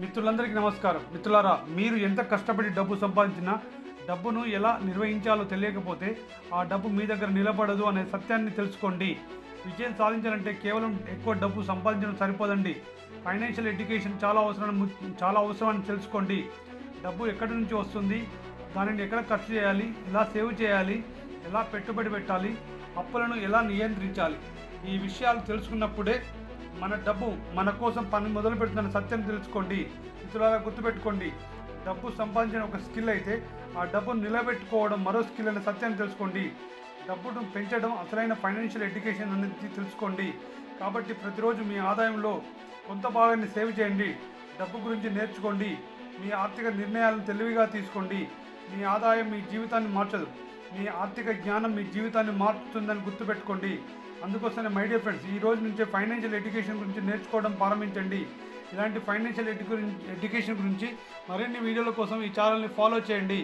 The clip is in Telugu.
మిత్రులందరికీ నమస్కారం. మిత్రులారా, మీరు ఎంత కష్టపడి డబ్బు సంపాదించినా డబ్బును ఎలా నిర్వహించాలో తెలియకపోతే ఆ డబ్బు మీ దగ్గర నిలబడదు అనే సత్యాన్ని తెలుసుకోండి. విజయం సాధించాలంటే కేవలం ఎక్కువ డబ్బు సంపాదించడం సరిపోదండి. ఫైనాన్షియల్ ఎడ్యుకేషన్ చాలా అవసరమని తెలుసుకోండి. డబ్బు ఎక్కడి నుంచి వస్తుంది, దానిని ఎక్కడ ఖర్చు చేయాలి, ఎలా సేవ్ చేయాలి, ఎలా పెట్టుబడి పెట్టాలి, అప్పులను ఎలా నియంత్రించాలి, ఈ విషయాలు తెలుసుకున్నప్పుడే మన డబ్బు మన కోసం పని మొదలు పెడుతున్న సత్యం తెలుసుకోండి. మిత్రులారా, గుర్తుపెట్టుకోండి, డబ్బు సంపాదించడం ఒక స్కిల్ అయితే ఆ డబ్బును నిలబెట్టుకోవడం మరో స్కిల్ అనే సత్యాన్ని తెలుసుకోండి. డబ్బును పెంచడం అసలైన ఫైనాన్షియల్ ఎడ్యుకేషన్ అనేది తెలుసుకోండి. కాబట్టి ప్రతిరోజు మీ ఆదాయంలో కొంత భాగాన్ని సేవ్ చేయండి. డబ్బు గురించి నేర్చుకోండి. మీ ఆర్థిక నిర్ణయాలను తెలివిగా తీసుకోండి. మీ ఆదాయం మీ జీవితాన్ని మార్చదు, మీ ఆర్థిక జ్ఞానం మీ జీవితాన్ని మార్చుతుందని గుర్తుపెట్టుకోండి. అందుకోసమే మై డియర్ ఫ్రెండ్స్, ఈ రోజు నుంచే ఫైనాన్షియల్ ఎడ్యుకేషన్ గురించి నేర్చుకోవడం ప్రారంభించండి. ఇలాంటి ఫైనాన్షియల్ ఎడ్యుకేషన్ గురించి మరిన్ని వీడియోల కోసం ఈ ఛానల్ని ఫాలో చేయండి.